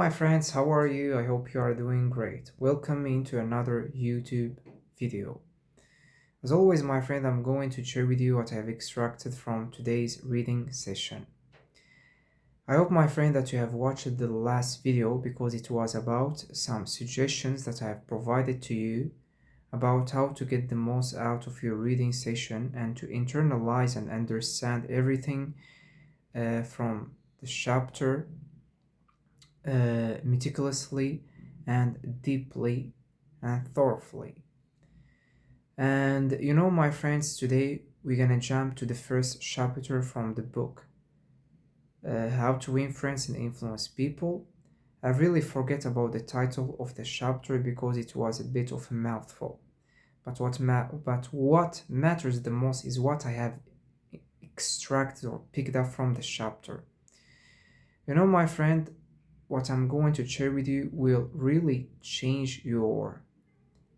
my friends, how are you? I hope you are doing great. Welcome into another YouTube video. As always, my friend, I'm going to share with you what I have extracted from today's reading session. I hope, my friend, that you have watched the last video because it was about some suggestions that I have provided to you about how to get the most out of your reading session and to internalize and understand everything from the chapter meticulously and deeply and thoroughly. And my friends, today we're gonna jump to the first chapter from the book, How to Influence and Influence People. I really forget about the title of the chapter because it was a bit of a mouthful. But what matters the most is what I have extracted or picked up from the chapter. My friend, what I'm going to share with you will really change your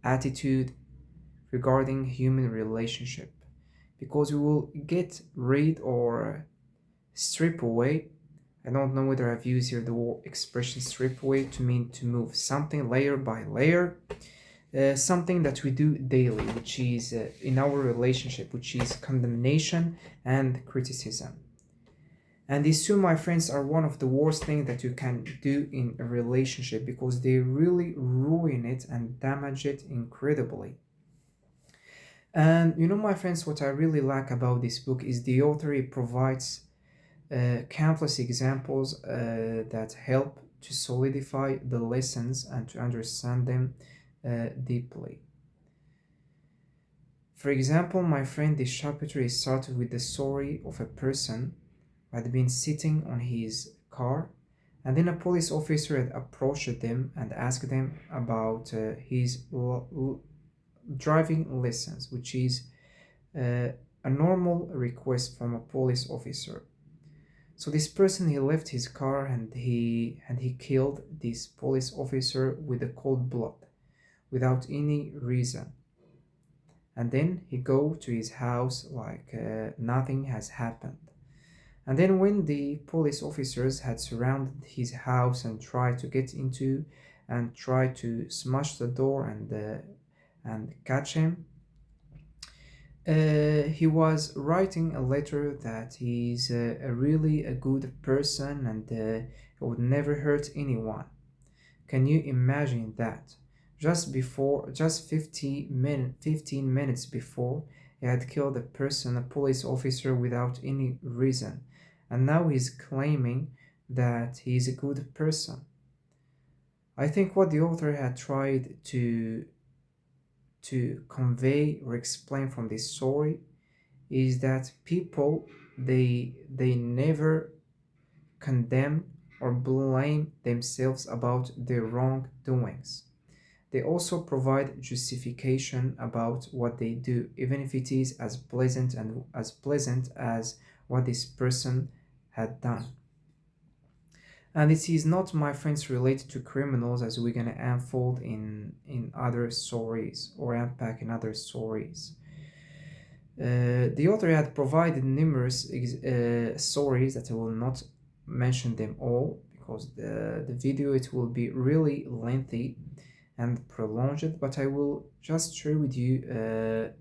attitude regarding human relationship because we will get rid or strip away. I don't know whether I've used here the word expression strip away to mean to move something layer by layer, something that we do daily, which is in our relationship, which is condemnation and criticism. And these two, my friends, are one of the worst things that you can do in a relationship because they really ruin it and damage it incredibly. And my friends, what I really like about this book is the author he provides countless examples that help to solidify the lessons and to understand them deeply. For example, my friend, this chapter is started with the story of a person who had been sitting on his car, and then a police officer had approached them and asked them about his driving license, which is uh, a normal request from a police officer. So this person he left his car and he killed this police officer with a cold blood without any reason. And then he go to his house like nothing has happened. And then when the police officers had surrounded his house and tried to get into and tried to smash the door and catch him, he was writing a letter that he's a really a good person and he would never hurt anyone. Can you imagine that? Just 15 minutes before, he had killed a person, a police officer, without any reason. And now he's claiming that he's a good person. I think what the author had tried to convey or explain from this story is that people they never condemn or blame themselves about their wrongdoings. They also provide justification about what they do, even if it is as pleasant as what this person had done. And it is not, my friends, related to criminals as we're gonna unfold in other stories or unpack in other stories. The author had provided numerous stories that I will not mention them all because the video it will be really lengthy and prolonged, but I will just share with you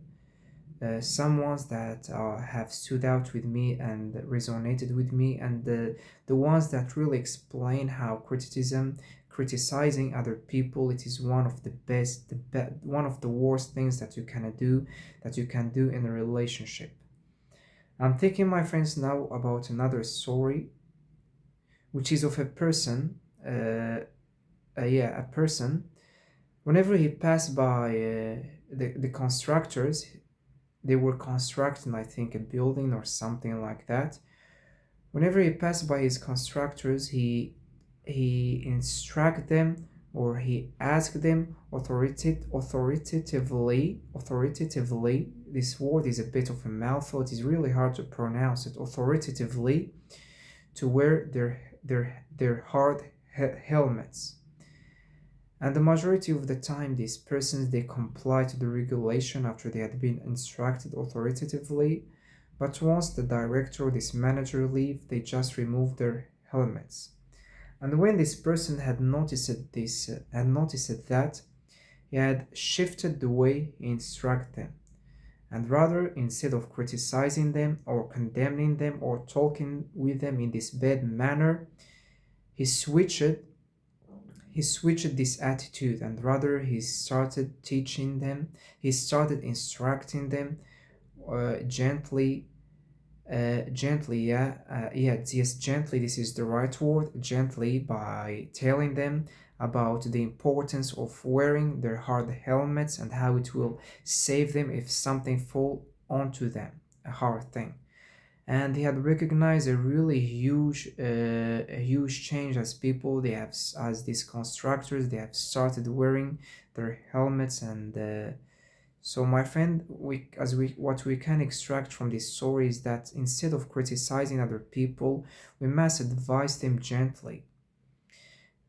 some ones that have stood out with me and resonated with me, and the ones that really explain how criticizing other people, it is one of the one of the worst things that you can do in a relationship. I'm thinking, my friends, now about another story, which is of a person, a person. Whenever he passed by the constructors, they were constructing, I think, a building or something like that. Whenever he passed by his constructors, he instructed them or he asked them authoritatively. This word is a bit of a mouthful. It is really hard to pronounce it. Authoritatively, to wear their hard helmets. And the majority of the time, these persons they comply to the regulation after they had been instructed authoritatively. But once the director or this manager leave, they just remove their helmets. And when this person had noticed that, he had shifted the way he instructed them. And rather, instead of criticizing them or condemning them or talking with them in this bad manner, he switched he switched this attitude, and rather he started teaching them, he started instructing them gently, yes, gently, this is the right word, gently, by telling them about the importance of wearing their hard helmets and how it will save them if something fall onto them, a hard thing. And they had recognized a really a huge change as people. They have, as these constructors, they have started wearing their helmets. And so, my friend, what we can extract from this story is that instead of criticizing other people, we must advise them gently,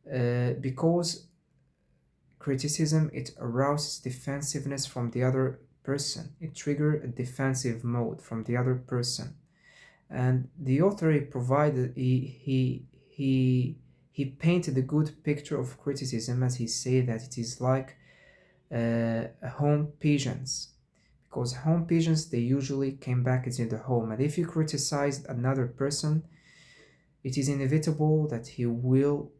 because criticism, it arouses defensiveness from the other person. It triggers a defensive mode from the other person. And the author, he provided he painted a good picture of criticism, as he said that it is like home pigeons, because home pigeons, they usually came back into the home, and if you criticize another person, it is inevitable that he will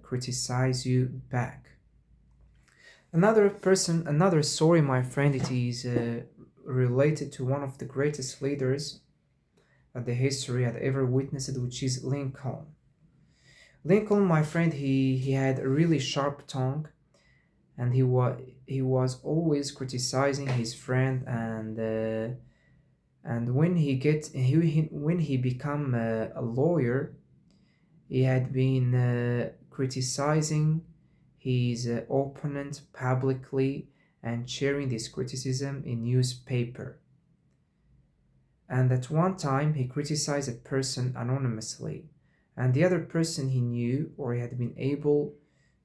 criticize you back. Another story, my friend, it is related to one of the greatest leaders that the history had ever witnessed, which is Lincoln. Lincoln, my friend, he had a really sharp tongue, and he was always criticizing his friend. And when he became a lawyer, he had been criticizing his opponent publicly and sharing this criticism in newspaper. And at one time, he criticized a person anonymously, and the other person, he knew, or he had been able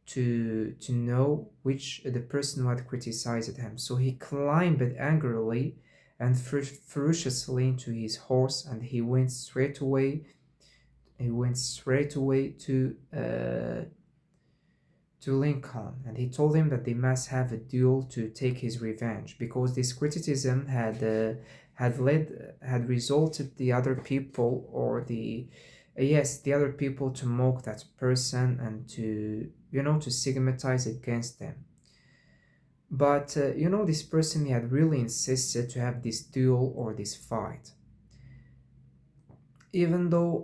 to know which the person who had criticized him. So he climbed angrily and ferociously into his horse, and he went straight away. He went straight away to Lincoln, and he told him that they must have a duel to take his revenge, because this criticism had resulted the other people, or the other people, to mock that person and to to stigmatize against them. But this person, he had really insisted to have this duel or this fight, even though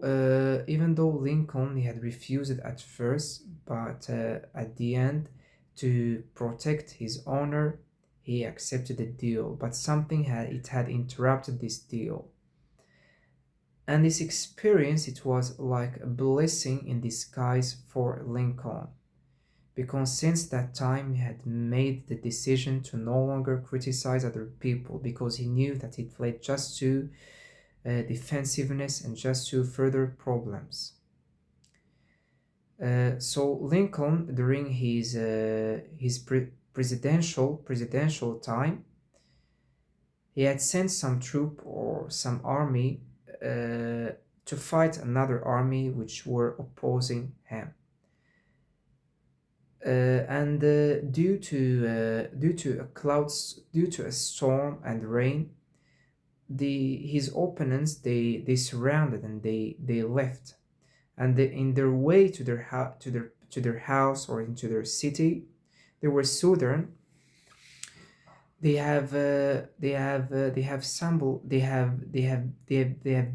Lincoln, he had refused it at first, but at the end, to protect his honor, he accepted the deal. But something had interrupted this deal, and this experience, it was like a blessing in disguise for Lincoln, because since that time he had made the decision to no longer criticize other people, because he knew that it led just to defensiveness and just to further problems. So Lincoln, during his presidential time, he had sent some troop or some army to fight another army which were opposing him. And due to a storm and rain, his opponents, they surrounded, and they left, and in their way to their house or into their city, they were southern. They have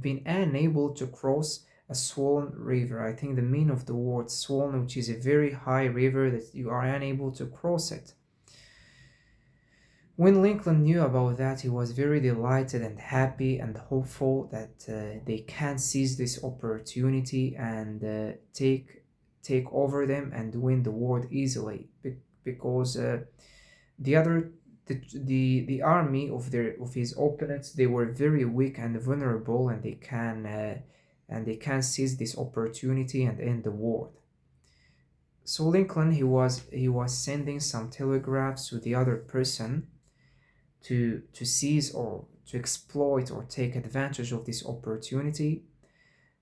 been unable to cross a swollen river. I think the meaning of the word swollen, which is a very high river, that you are unable to cross it. When Lincoln knew about that, he was very delighted and happy and hopeful that they can seize this opportunity and take over them and win the war easily, because the other the army of his opponents, they were very weak and vulnerable, and they can seize this opportunity and end the war. So Lincoln, he was sending some telegraphs to the other person to seize or to exploit or take advantage of this opportunity.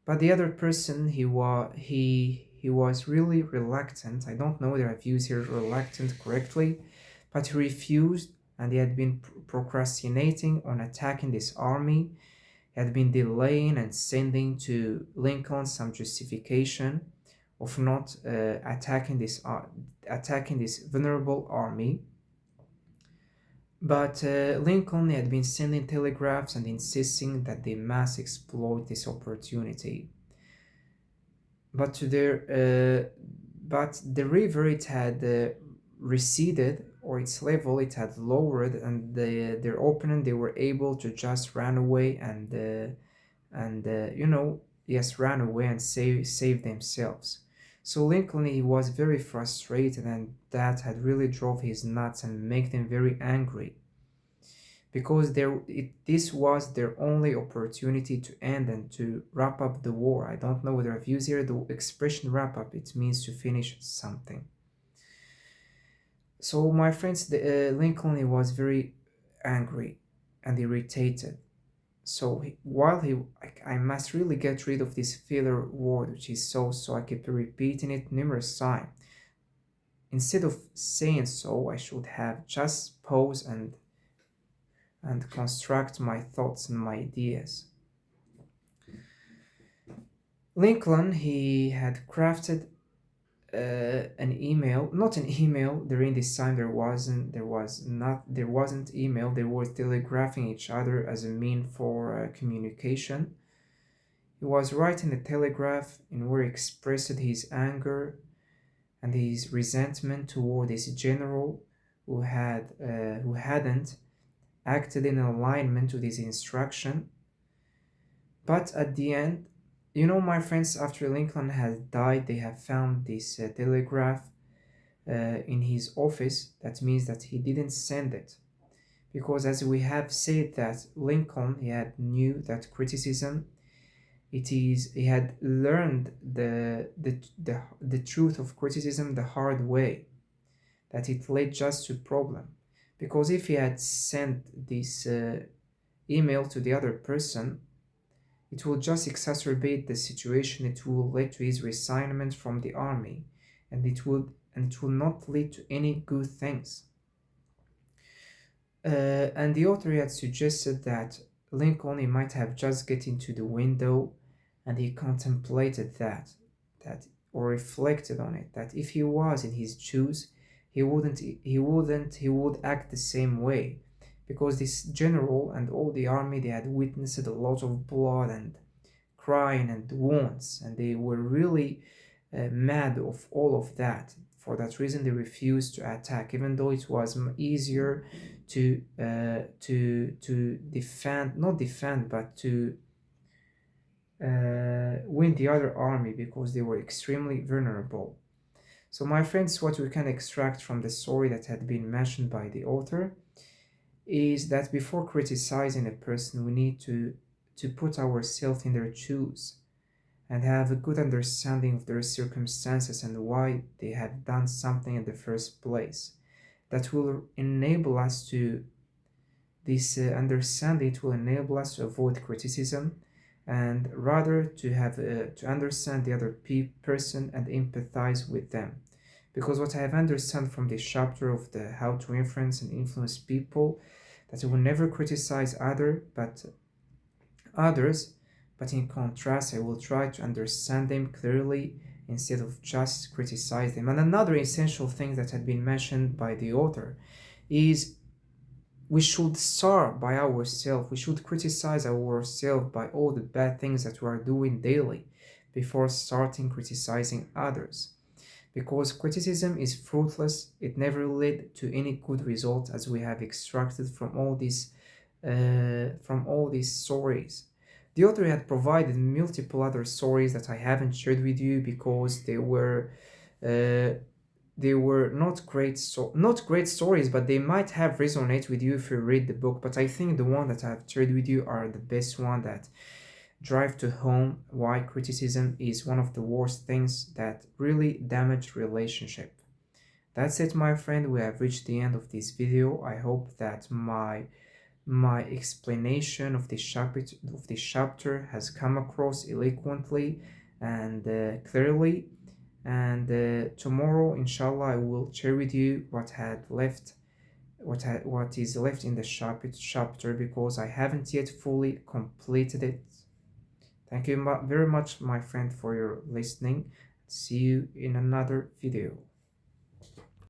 But the other person, he was really reluctant. I don't know whether I've used here reluctant correctly, but he refused, and he had been procrastinating on attacking this army. He had been delaying and sending to Lincoln some justification of not attacking this vulnerable army. But Lincoln had been sending telegraphs and insisting that they must exploit this opportunity. But to their but the river, it had receded, or its level it had lowered, and their opponent, they were able to just run away and yes, ran away and save themselves. So Lincoln, he was very frustrated, and that had really drove his nuts and make them very angry, because this was their only opportunity to end and to wrap up the war. I don't know whether I've used here the expression wrap up. It means to finish something. So my friends, Lincoln, he was very angry and irritated. So I must really get rid of this filler word, which is so I keep repeating it numerous times. Instead of saying so, I should have just pause and construct my thoughts and my ideas. Lincoln, he had crafted an email, not an email. During this time, there wasn't email. They were telegraphing each other as a mean for communication. He was writing a telegraph in where he expressed his anger and his resentment toward his general who hadn't acted in alignment with his instruction. But at the end, my friends, after Lincoln had died, they have found this telegraph in his office. That means that he didn't send it. Because as we have said that Lincoln, he had knew that criticism, he had learned the truth of criticism the hard way, that it led just to problem. Because if he had sent this email to the other person, it will just exacerbate the situation. It will lead to his resignation from the army, and it will not lead to any good things. And the author had suggested that Lincoln, he might have just get into the window, and he contemplated that or reflected on it, that if he was in his shoes, he would act the same way, because this general and all the army, they had witnessed a lot of blood and crying and wounds, and they were really mad of all of that. For that reason, they refused to attack, even though it was easier to defend, not defend, but to win the other army, because they were extremely vulnerable. So my friends, what we can extract from the story that had been mentioned by the author is that before criticizing a person, we need to put ourselves in their shoes and have a good understanding of their circumstances and why they have done something in the first place. That will enable us to, this understanding, it will enable us to avoid criticism, and rather to have to understand the other person and empathize with them. Because what I have understood from this chapter of the how to influence and influence people, that I will never criticize others, but in contrast, I will try to understand them clearly instead of just criticize them. And another essential thing that had been mentioned by the author is we should start by ourselves. We should criticize ourselves by all the bad things that we are doing daily before starting criticizing others. Because criticism is fruitless, it never led to any good result, as we have extracted from all these stories. The author had provided multiple other stories that I haven't shared with you because uh, they were not great stories, but they might have resonated with you if you read the book. But I think the one that I've shared with you are the best one, that drive to home why criticism is one of the worst things that really damage relationship. That's it, my friend. We have reached the end of this video. I hope that my my explanation of this chapter has come across eloquently and clearly. And tomorrow, inshallah, I will share with you what is left in the chapter because I haven't yet fully completed it. Thank you very much, my friend, for your listening. See you in another video.